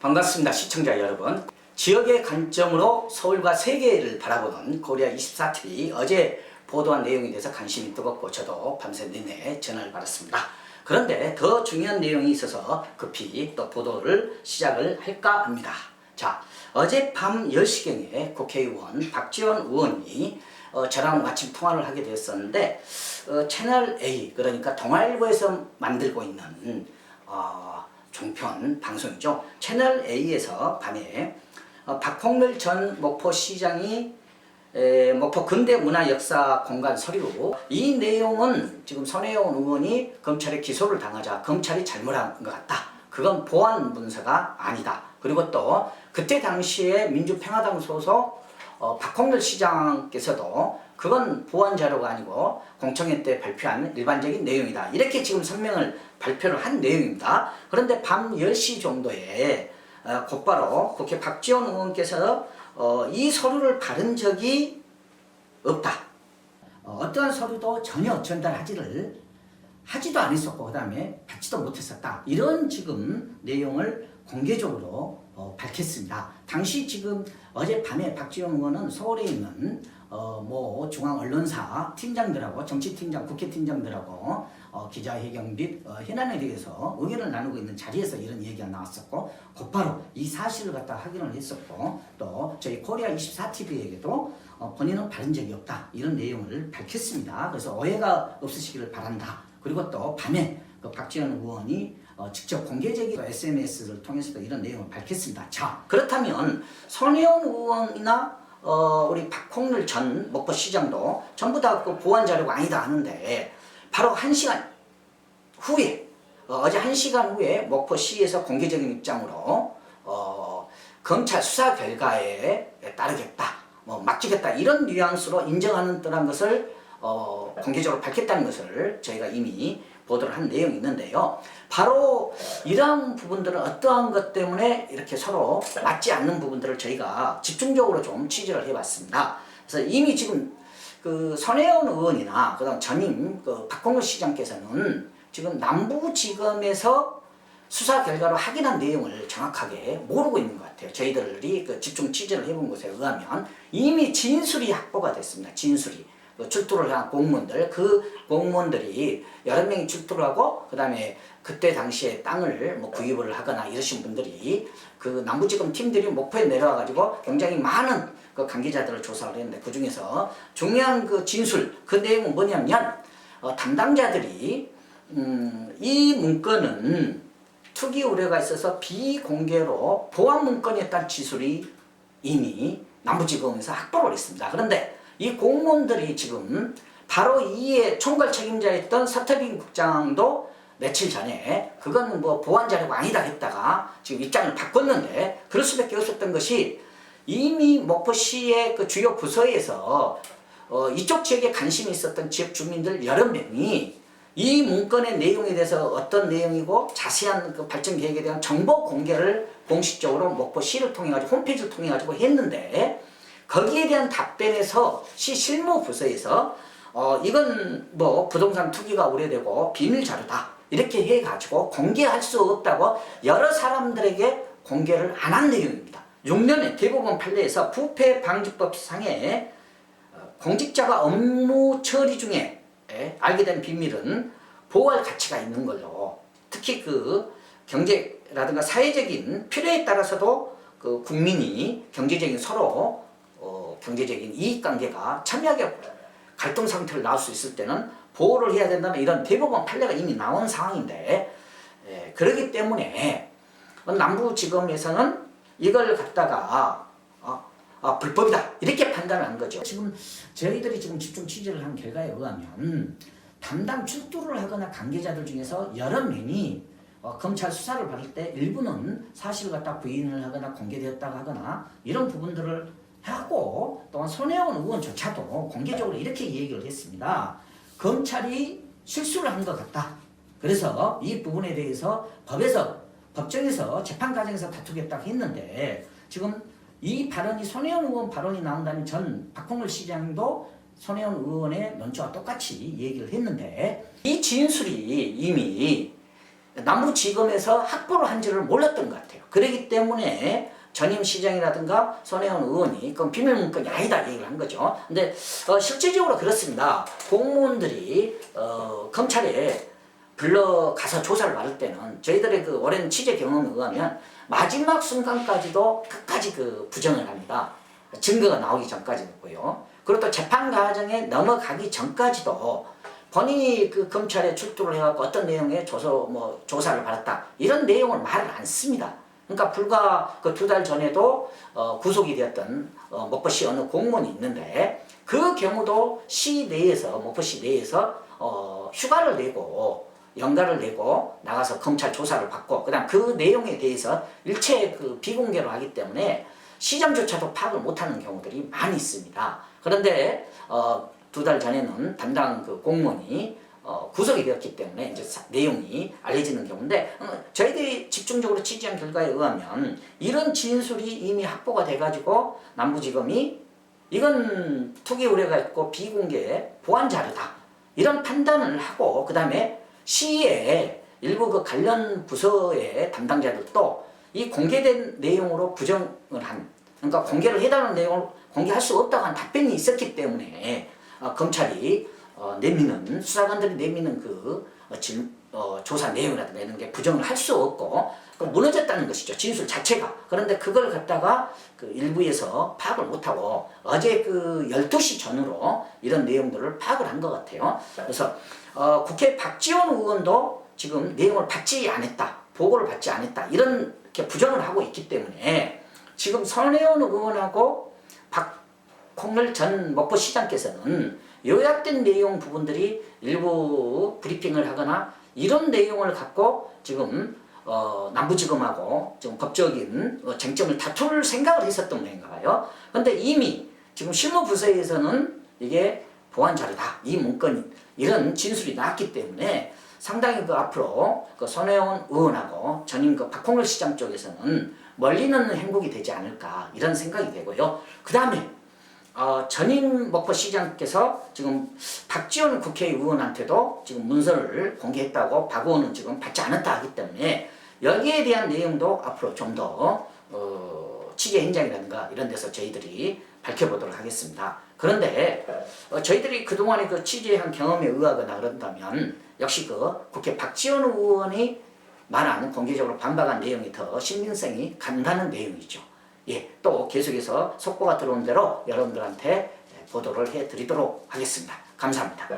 반갑습니다. 시청자 여러분. 지역의 관점으로 서울과 세계를 바라보는 코리아24TV 어제 보도한 내용에 대해서 관심이 뜨겁고 저도 밤새 내내 전화를 받았습니다. 그런데 더 중요한 내용이 있어서 급히 또 보도를 시작을 할까 합니다. 자, 어제 밤 10시경에 국회의원 박지원 의원이 저랑 마침 통화를 하게 되었었는데 채널 A, 그러니까 동아일보에서 만들고 있는 종편 방송이죠. 채널 A에서 밤에 박홍렬 전 목포시장이 목포 근대문화역사공간 서류, 이 내용은 지금 손혜원 의원이 검찰에 기소를 당하자 검찰이 잘못한 것 같다. 그건 보안 문서가 아니다. 그리고 또 그때 당시에 민주평화당 소속 박홍렬 시장께서도 그건 보안 자료가 아니고 공청회 때 발표한 일반적인 내용이다. 이렇게 지금 성명을 발표를 한 내용입니다. 그런데 밤 10시 정도에 곧바로 국회 박지원 의원께서 이 서류를 받은 적이 없다. 어떠한 서류도 전혀 하지도 않았었고 그 다음에 받지도 못했었다. 이런 지금 내용을 공개적으로 밝혔습니다. 당시 지금 어젯밤에 박지원 의원은 서울에 있는 중앙 언론사 팀장들하고 정치팀장, 국회팀장들하고 기자회견 및 현안에 대해서 의견을 나누고 있는 자리에서 이런 얘기가 나왔었고 곧바로 이 사실을 갖다 확인을 했었고 또 저희 코리아24TV에게도 본인은 받은 적이 없다. 이런 내용을 밝혔습니다. 그래서 오해가 없으시기를 바란다. 그리고 또 밤에 그 박지원 의원이 직접 공개적인 SNS를 통해서도 이런 내용을 밝혔습니다. 자, 그렇다면 손혜원 의원이나 우리 박홍렬 전 목포시장도 전부 다 그 보안 자료가 아니다 하는데 바로 1시간 후에 어제 1시간 후에 목포시에서 공개적인 입장으로 검찰 수사 결과에 따르겠다, 맡기겠다 이런 뉘앙스로 인정하는 듯한 것을 공개적으로 밝혔다는 것을 저희가 이미 보도를 한 내용이 있는데요. 바로 이러한 부분들은 어떠한 것 때문에 이렇게 서로 맞지 않는 부분들을 저희가 집중적으로 좀 취재를 해봤습니다. 그래서 이미 지금 그 손혜원 의원이나 그다음 전임 그 박홍렬 시장께서는 지금 남부지검에서 수사 결과로 확인한 내용을 정확하게 모르고 있는 것 같아요. 저희들이 그 집중 취재를 해본 것에 의하면 이미 진술이 확보가 됐습니다. 진술이. 출두를 한 공무원들, 그 공무원들이 여러 명이 출두를 하고 그 다음에 그때 당시에 땅을 구입을 하거나 이러신 분들이 그 남부지검 팀들이 목포에 내려와가지고 굉장히 많은 그 관계자들을 조사를 했는데 그 중에서 중요한 그 진술, 그 내용은 뭐냐면 담당자들이 이 문건은 투기 우려가 있어서 비공개로 보안 문건이었다는 진술이 이미 남부지검에서 확보를 했습니다. 그런데 이 공무원들이 지금 바로 이에 총괄 책임자였던 서태빈 국장도 며칠 전에 그건 보안 자료가 아니다 했다가 지금 입장을 바꿨는데 그럴 수밖에 없었던 것이 이미 목포시의 그 주요 부서에서 이쪽 지역에 관심이 있었던 지역 주민들 여러 명이 이 문건의 내용에 대해서 어떤 내용이고 자세한 그 발전 계획에 대한 정보 공개를 공식적으로 목포시를 통해 가지고 홈페이지를 통해 가지고 했는데 거기에 대한 답변에서 시 실무부서에서 이건 부동산 투기가 우려되고 비밀 자료다 이렇게 해가지고 공개할 수 없다고 여러 사람들에게 공개를 안 한 내용입니다. 6년의 대법원 판례에서 부패방지법상에 공직자가 업무 처리 중에 알게 된 비밀은 보호할 가치가 있는 걸로, 특히 그 경제라든가 사회적인 필요에 따라서도 그 국민이 경제적인 서로 경제적인 이익관계가 첨예하게 갈등 상태를 나올 수 있을 때는 보호를 해야 된다는 이런 대법원 판례가 이미 나온 상황인데 그렇기 때문에 남부지검에서는 이걸 갖다가 불법이다 이렇게 판단을 한 거죠. 지금 저희들이 지금 집중 취재를 한 결과에 의하면 담당 출두를 하거나 관계자들 중에서 여러 명이 검찰 수사를 받을 때 일부는 사실을 갖다 부인을 하거나 공개되었다고 하거나 이런 부분들을 하고 또한 손혜원 의원조차도 공개적으로 이렇게 얘기를 했습니다. 검찰이 실수를 한 것 같다. 그래서 이 부분에 대해서 법정에서 재판 과정에서 다투겠다고 했는데 지금 이 발언이 손혜원 의원 발언이 나온다면 전 박홍렬 시장도 손혜원 의원의 논조와 똑같이 얘기를 했는데 이 진술이 이미 남부지검에서 확보를 한지를 몰랐던 것 같아요. 그렇기 때문에 전임 시장이라든가 손혜원 의원이 그건 비밀 문건이 아니다 얘기를 한 거죠. 근데 실제적으로 그렇습니다. 공무원들이 검찰에 불러가서 조사를 받을 때는 저희들의 그 오랜 취재 경험에 의하면 마지막 순간까지도 끝까지 그 부정을 합니다. 증거가 나오기 전까지도고요. 그리고 또 재판 과정에 넘어가기 전까지도 본인이 그 검찰에 출두를 해갖고 어떤 내용의 조사를 받았다 이런 내용을 말을 안 씁니다. 그러니까 불과 그 2달 전에도 구속이 되었던 목포시 어느 공무원이 있는데 그 경우도 시 내에서 목포시 내에서 휴가를 내고 연가를 내고 나가서 검찰 조사를 받고 그다음 그 내용에 대해서 일체 그 비공개로 하기 때문에 시장조차도 파악을 못하는 경우들이 많이 있습니다. 그런데 2달 전에는 담당 그 공무원이 구속이 되었기 때문에 이제 내용이 알려지는 경우인데 저희들이 집중적으로 취재한 결과에 의하면 이런 진술이 이미 확보가 돼가지고 남부지검이 이건 투기 우려가 있고 비공개 보안 자료다 이런 판단을 하고 그 다음에 시에 일부 그 관련 부서의 담당자들도 이 공개된 내용으로 부정을 한 그러니까 공개를 해달라는 내용을 공개할 수 없다고 한 답변이 있었기 때문에 검찰이 내미는 수사관들이 내미는 그 조사 내용이라든가 이런 게 부정을 할 수 없고 무너졌다는 것이죠. 진술 자체가. 그런데 그걸 갖다가 그 일부에서 파악을 못하고 어제 그 12시 전후로 이런 내용들을 파악을 한 것 같아요. 그래서 국회 박지원 의원도 지금 내용을 받지 않았다. 보고를 받지 않았다. 이렇게 부정을 하고 있기 때문에 지금 손혜원 의원하고 박홍렬 전 목포시장께서는 요약된 내용 부분들이 일부 브리핑을 하거나 이런 내용을 갖고 지금 남부지검하고 지금 법적인 쟁점을 다툴 생각을 했었던 모양인가 봐요. 그런데 이미 지금 실무부서에서는 이게 보안 자료다. 이 문건이 이런 진술이 나왔기 때문에 상당히 그 앞으로 그 손혜원 의원하고 전임 그 박홍렬 시장 쪽에서는 멀리는 행복이 되지 않을까 이런 생각이 되고요. 그 다음에 전임 목포시장께서 지금 박지원 국회의원한테도 지금 문서를 공개했다고 박 의원은 지금 받지 않았다 하기 때문에 여기에 대한 내용도 앞으로 좀 더 취재 현장이라든가 이런 데서 저희들이 밝혀보도록 하겠습니다. 그런데 저희들이 그동안에 그 취재한 경험에 의하거나 그런다면 역시 그 국회 박지원 의원이 말한 공개적으로 반박한 내용이 더 신빙성이 간다는 내용이죠. 예, 또 계속해서 속보가 들어온 대로 여러분들한테 보도를 해드리도록 하겠습니다. 감사합니다.